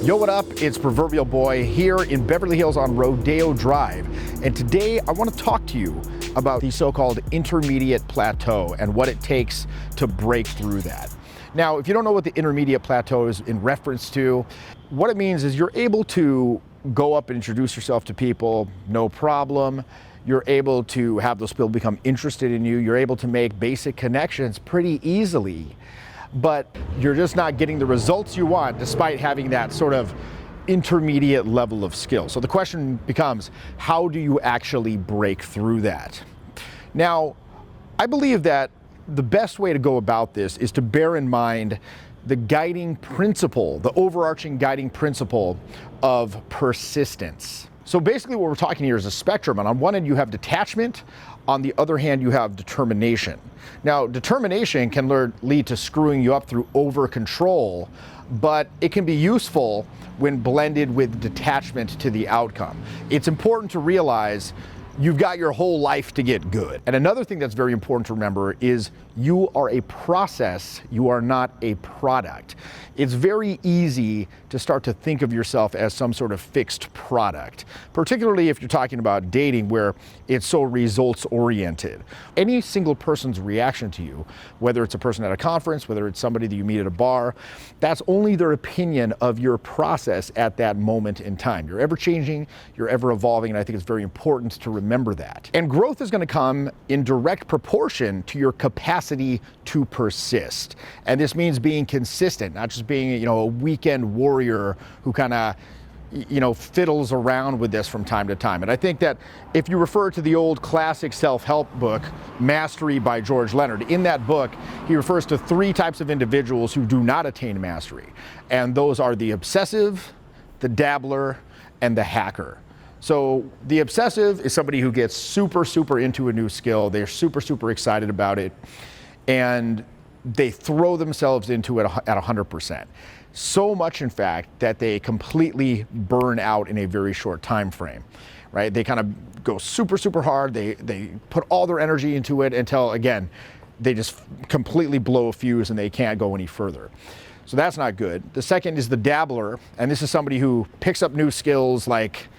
Yo, what up? It's Proverbial Boy here in Beverly Hills on Rodeo Drive. And today I want to talk to you about the so-called intermediate plateau and what it takes to break through that. Now, if you don't know what the intermediate plateau is in reference to, what it means is you're able to go up and introduce yourself to people, no problem. You're able to have those people become interested in you. You're able to make basic connections pretty easily, but you're just not getting the results you want despite having that sort of intermediate level of skill. So the question becomes, how do you actually break through that? Now, I believe that the best way to go about this is to bear in mind the guiding principle, the overarching guiding principle of persistence. So basically what we're talking here is a spectrum, and on one end you have detachment, on the other hand you have determination. Now, determination can lead to screwing you up through over control, but it can be useful when blended with detachment to the outcome. It's important to realize you've got your whole life to get good. And another thing that's very important to remember is you are a process, you are not a product. It's very easy to start to think of yourself as some sort of fixed product, particularly if you're talking about dating where it's so results oriented. Any single person's reaction to you, whether it's a person at a conference, whether it's somebody that you meet at a bar, that's only their opinion of your process at that moment in time. You're ever changing, you're ever evolving, and I think it's very important to remember that. And growth is going to come in direct proportion to your capacity to persist. And this means being consistent, not just being, a weekend warrior who kind of, fiddles around with this from time to time. And I think that if you refer to the old classic self-help book, Mastery by George Leonard, in that book, he refers to three types of individuals who do not attain mastery. And those are the obsessive, the and the hacker. So the obsessive is somebody who gets super into a new skill. They're super excited about it, and they throw themselves into it at 100%. So much, in fact, that they completely burn out in a very short time frame, right? They kind of go super hard. They put all their energy into it until, again, they just completely blow a fuse and they can't go any further. So that's not good. The second is the dabbler, and this is somebody who picks up new skills like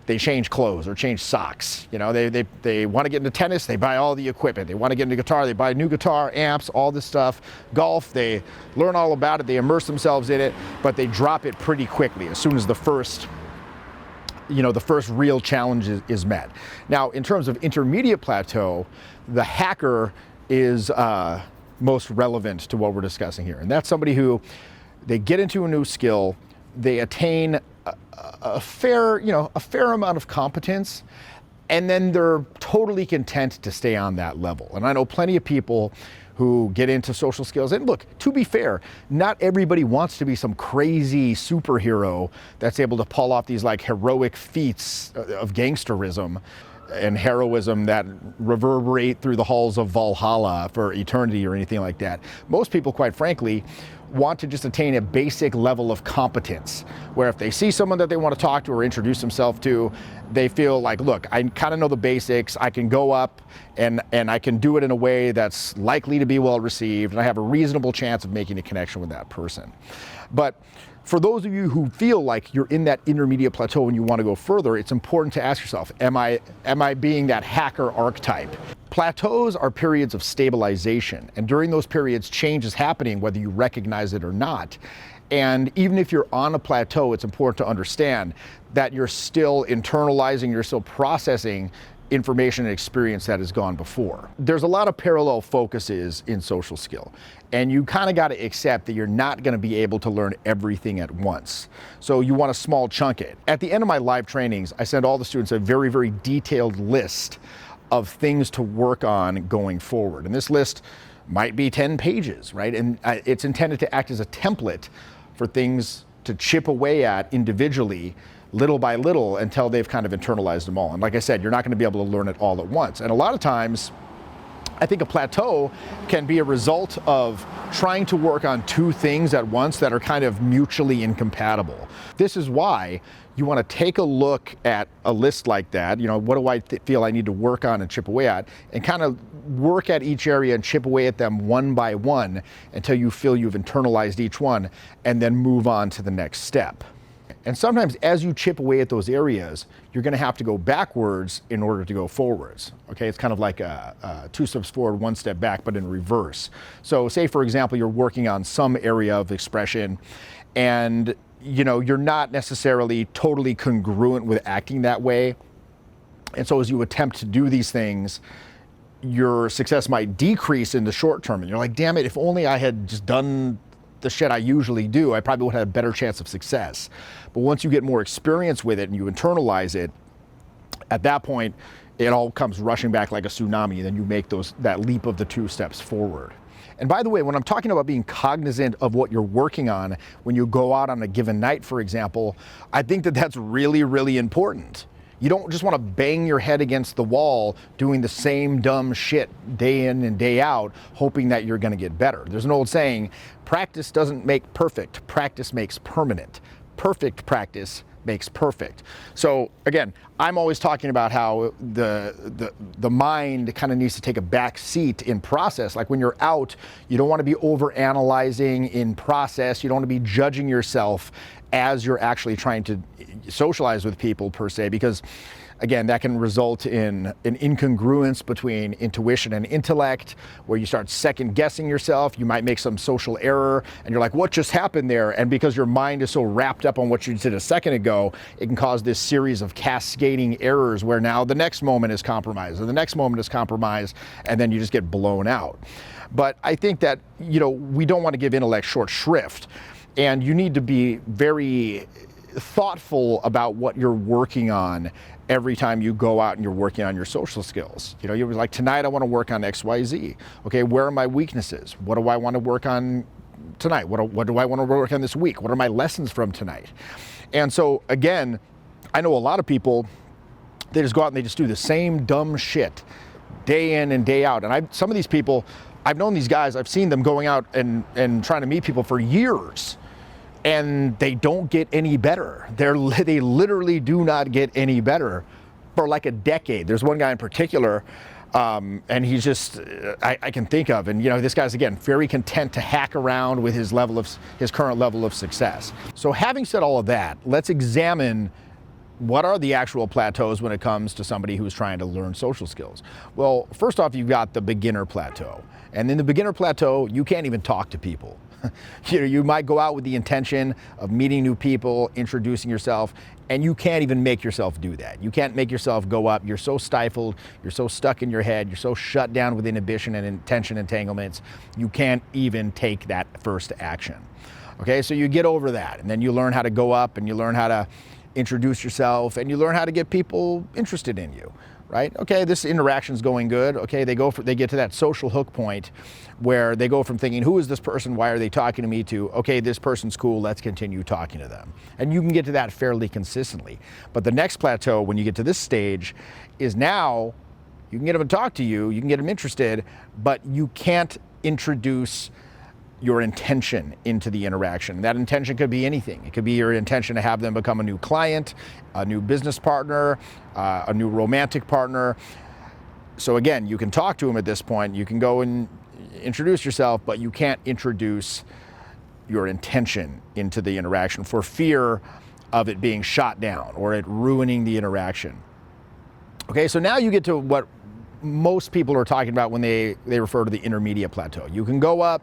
they change clothes or change socks. They want to get into tennis, they buy all the equipment. They want to get into guitar, they buy new guitar, amps, all this stuff. Golf, they learn all about it, they immerse themselves in it, but they drop it pretty quickly as soon as the first real challenge is met. Now, in terms of intermediate plateau, the hacker is most relevant to what we're discussing here. And that's somebody who, they get into a new skill, they attain a fair amount of competence, and then they're totally content to stay on that level. And I know plenty of people who get into social skills. And look, to be fair, not everybody wants to be some crazy superhero that's able to pull off these like heroic feats of gangsterism and heroism that reverberate through the halls of Valhalla for eternity or anything like that. Most people, quite frankly, want to just attain a basic level of competence, where if they see someone that they want to talk to or introduce themselves to, they feel like, look, I kind of know the basics, I can go up and I can do it in a way that's likely to be well received, and I have a reasonable chance of making a connection with that person. But for those of you who feel like you're in that intermediate plateau and you want to go further, it's important to ask yourself, am I being that hacker archetype? Plateaus are periods of stabilization, and during those periods, change is happening whether you recognize it or not. And even if you're on a plateau, it's important to understand that you're still internalizing, you're still processing information and experience that has gone before. There's a lot of parallel focuses in social skill, and you kind of got to accept that you're not going to be able to learn everything at once. So you want to small chunk it. At the end of my live trainings, I send all the students a very detailed list of things to work on going forward. And this list might be 10 pages, right? And it's intended to act as a template for things to chip away at individually, little by little, until they've kind of internalized them all. And like I said, you're not going to be able to learn it all at once. And a lot of times, I think a plateau can be a result of trying to work on two things at once that are kind of mutually incompatible. This is why you want to take a look at a list like that. What do I feel I need to work on and chip away at, and kind of work at each area and chip away at them one by one until you feel you've internalized each one, and then move on to the next step. And sometimes as you chip away at those areas, you're going to have to go backwards in order to go forwards. Okay, it's kind of like a 2 steps forward, 1 step back, but in reverse. So say, for example, you're working on some area of expression and you're not necessarily totally congruent with acting that way. And so as you attempt to do these things, your success might decrease in the short term. And you're like, damn it, if only I had just done the shit I usually do, I probably would have a better chance of success. But once you get more experience with it and you internalize it, at that point, it all comes rushing back like a tsunami, and then you make that leap of the 2 steps forward. And by the way, when I'm talking about being cognizant of what you're working on, when you go out on a given night, for example, I think that that's really, really important. You don't just want to bang your head against the wall doing the same dumb shit day in and day out, hoping that you're going to get better. There's an old saying, practice doesn't make perfect, practice makes permanent. Perfect practice makes perfect. So again, I'm always talking about how the mind kind of needs to take a back seat in process. Like when you're out, you don't want to be over analyzing in process. You don't want to be judging yourself as you're actually trying to socialize with people per se, because again, that can result in an incongruence between intuition and intellect, where you start second guessing yourself. You might make some social error and you're like, what just happened there? And because your mind is so wrapped up on what you did a second ago, it can cause this series of cascading errors where now the next moment is compromised and the next moment is compromised, and then you just get blown out. But I think that, we don't want to give intellect short shrift, and you need to be very thoughtful about what you're working on every time you go out and you're working on your social skills. You're like, tonight I want to work on XYZ. Okay, where are my weaknesses? What do I want to work on tonight? What do I want to work on this week? What are my lessons from tonight? And so again, I know a lot of people, they just go out and they just do the same dumb shit day in and day out. And some of these people, I've known these guys, I've seen them going out and trying to meet people for years, and they don't get any better. They literally do not get any better for like a decade. There's one guy in particular, and he's just, I can think of, and this guy's, again, very content to hack around with his current level of success. So having said all of that, let's examine what are the actual plateaus when it comes to somebody who's trying to learn social skills. Well, first off, you've got the beginner plateau. And in the beginner plateau, you can't even talk to people. You might go out with the intention of meeting new people, introducing yourself, and you can't even make yourself do that. You can't make yourself go up. You're so stifled, you're so stuck in your head, you're so shut down with inhibition and attention entanglements, you can't even take that first action. Okay, so you get over that, and then you learn how to go up, and you learn how to introduce yourself, and you learn how to get people interested in you, right? Okay, this interaction's going good. Okay, they get to that social hook point where they go from thinking, who is this person? Why are they talking to me? To, okay, this person's cool. Let's continue talking to them. And you can get to that fairly consistently. But the next plateau, when you get to this stage, is now you can get them to talk to you, you can get them interested, but you can't introduce your intention into the interaction. That intention could be anything. It could be your intention to have them become a new client, a new business partner, a new romantic partner. So again, you can talk to them at this point. You can go and introduce yourself, but you can't introduce your intention into the interaction for fear of it being shot down or it ruining the interaction. Okay, so now you get to what most people are talking about when they refer to the intermediate plateau. You can go up,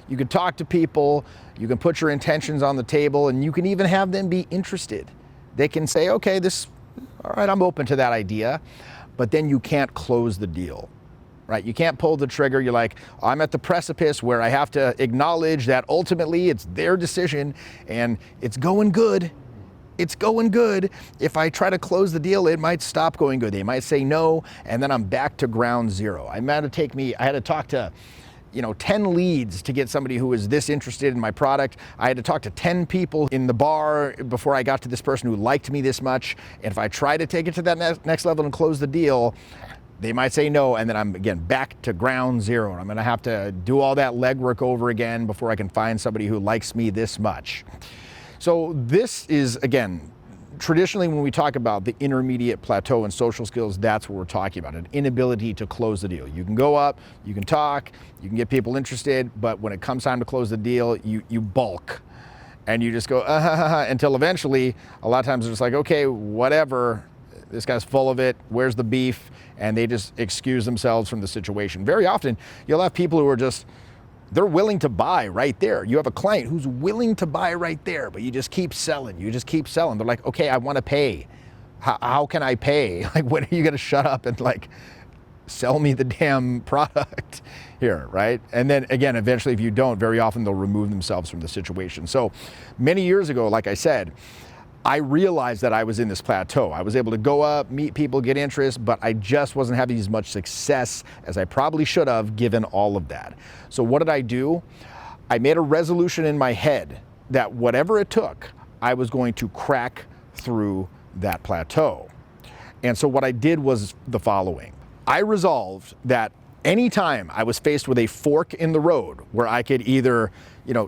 you can talk to people, you can put your intentions on the table, and you can even have them be interested. They can say, okay, all right, I'm open to that idea, but then you can't close the deal, right? You can't pull the trigger. You're like, I'm at the precipice where I have to acknowledge that ultimately it's their decision and it's going good. It's going good. If I try to close the deal, it might stop going good. They might say no, and then I'm back to ground zero. I had to talk to 10 leads to get somebody who was this interested in my product. I had to talk to 10 people in the bar before I got to this person who liked me this much. And if I try to take it to that next level and close the deal, they might say no, and then I'm, again, back to ground zero. And I'm gonna have to do all that legwork over again before I can find somebody who likes me this much. So this is, again, traditionally when we talk about the intermediate plateau in social skills, that's what we're talking about, an inability to close the deal. You can go up, you can talk, you can get people interested, but when it comes time to close the deal, you balk. And you just go, until eventually, a lot of times it's just like, okay, whatever, this guy's full of it, where's the beef? And they just excuse themselves from the situation. Very often, you'll have people who are just, they're willing to buy right there. You have a client who's willing to buy right there, but you just keep selling, you just keep selling. They're like, okay, I want to pay. How can I pay? Like, when are you going to shut up and like sell me the damn product here, right? And then again, eventually if you don't, very often they'll remove themselves from the situation. So many years ago, like I said, I realized that I was in this plateau. I was able to go up, meet people, get interest, but I just wasn't having as much success as I probably should have given all of that. So what did I do? I made a resolution in my head that whatever it took, I was going to crack through that plateau. And so what I did was the following. I resolved that anytime I was faced with a fork in the road where I could either,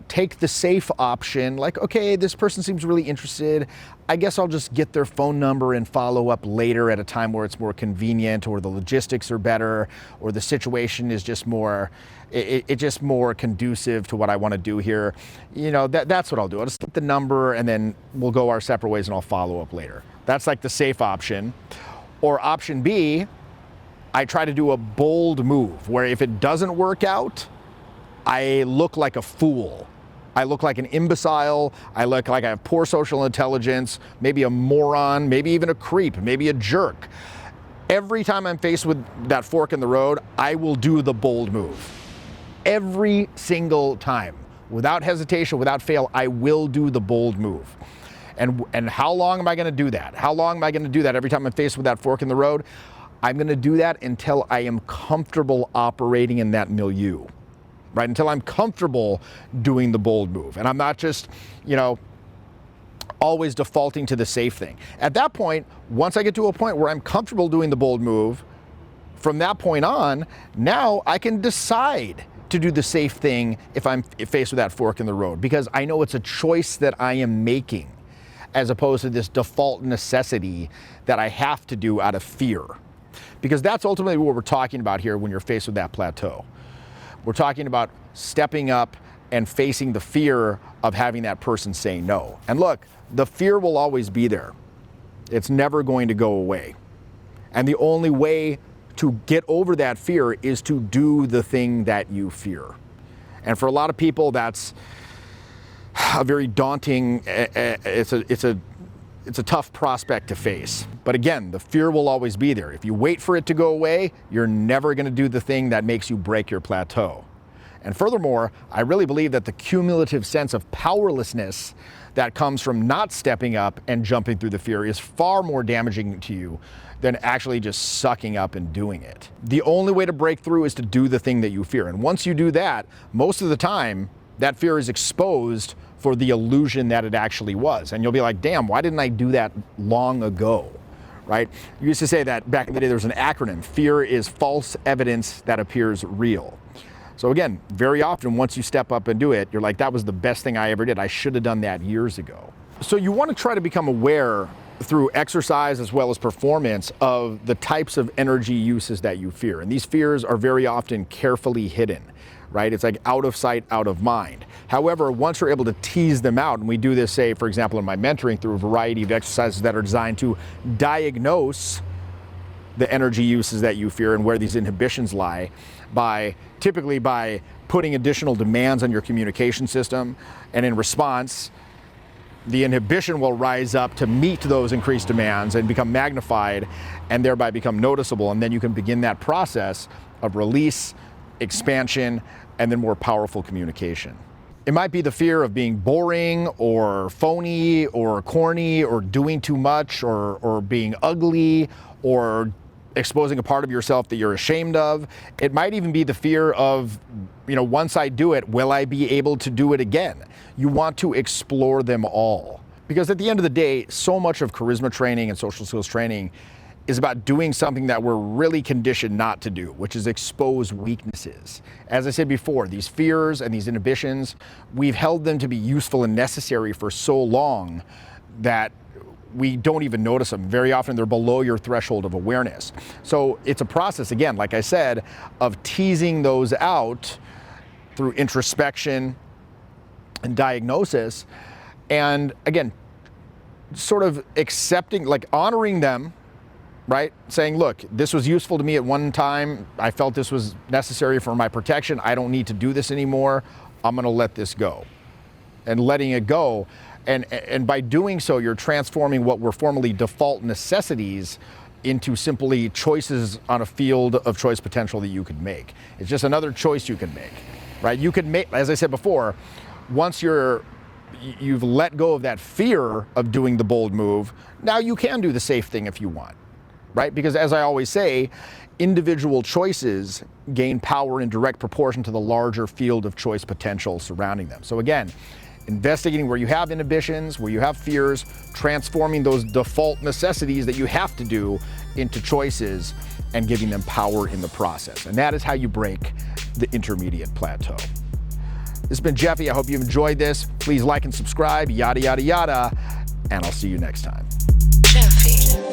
take the safe option, like, okay, this person seems really interested, I guess I'll just get their phone number and follow up later at a time where it's more convenient, or the logistics are better, or the situation is just more, it's just more conducive to what I want to do here. That's what I'll do. I'll just get the number and then we'll go our separate ways and I'll follow up later. That's like the safe option. Or option B, I try to do a bold move where if it doesn't work out, I look like a fool. I look like an imbecile. I look like I have poor social intelligence, maybe a moron, maybe even a creep, maybe a jerk. Every time I'm faced with that fork in the road, I will do the bold move. Every single time, without hesitation, without fail, I will do the bold move. And how long am I going to do that? How long am I going to do that every time I'm faced with that fork in the road? I'm going to do that until I am comfortable operating in that milieu, right? Until I'm comfortable doing the bold move. And I'm not just, always defaulting to the safe thing. At that point, once I get to a point where I'm comfortable doing the bold move, from that point on, now I can decide to do the safe thing if I'm faced with that fork in the road, because I know it's a choice that I am making, as opposed to this default necessity that I have to do out of fear. Because that's ultimately what we're talking about here when you're faced with that plateau. We're talking about stepping up and facing the fear of having that person say no. And look, the fear will always be there. It's never going to go away. And the only way to get over that fear is to do the thing that you fear. And for a lot of people, that's a very daunting, it's a tough prospect to face. But again, the fear will always be there. If you wait for it to go away, you're never going to do the thing that makes you break your plateau. And furthermore, I really believe that the cumulative sense of powerlessness that comes from not stepping up and jumping through the fear is far more damaging to you than actually just sucking up and doing it. The only way to break through is to do the thing that you fear. And once you do that, most of the time, that fear is exposed for the illusion that it actually was. And you'll be like, damn, why didn't I do that long ago, right? You used to say that back in the day, there was an acronym: fear is false evidence that appears real. So again, very often, once you step up and do it, you're like, that was the best thing I ever did. I should have done that years ago. So you want to try to become aware through exercise as well as performance of the types of energy uses that you fear. And these fears are very often carefully hidden, right? It's like out of sight, out of mind. However, once you're able to tease them out, and we do this, say, for example, in my mentoring through a variety of exercises that are designed to diagnose the energy uses that you fear and where these inhibitions lie, typically by putting additional demands on your communication system, and in response, the inhibition will rise up to meet those increased demands and become magnified and thereby become noticeable. And then you can begin that process of release, expansion, and then more powerful communication. It might be the fear of being boring or phony or corny or doing too much or being ugly or exposing a part of yourself that you're ashamed of. It might even be the fear of, once I do it, will I be able to do it again? You want to explore them all. Because at the end of the day, so much of charisma training and social skills training is about doing something that we're really conditioned not to do, which is expose weaknesses. As I said before, these fears and these inhibitions, we've held them to be useful and necessary for so long that we don't even notice them. Very often they're below your threshold of awareness. So it's a process, again, like I said, of teasing those out through introspection and diagnosis And again, sort of accepting, like honoring them, right? Saying, look, this was useful to me at one time. I felt this was necessary for my protection. I don't need to do this anymore. I'm going to let this go. And letting it go. And by doing so, you're transforming what were formerly default necessities into simply choices on a field of choice potential that you could make. It's just another choice you can make, right? You could make, as I said before, once you've let go of that fear of doing the bold move, now you can do the safe thing if you want, right? Because as I always say, individual choices gain power in direct proportion to the larger field of choice potential surrounding them. So again, investigating where you have inhibitions, where you have fears, transforming those default necessities that you have to do into choices and giving them power in the process. And that is how you break the intermediate plateau. This has been Jeffy. I hope you've enjoyed this. Please like and subscribe, yada, yada, yada, and I'll see you next time. Jeffy.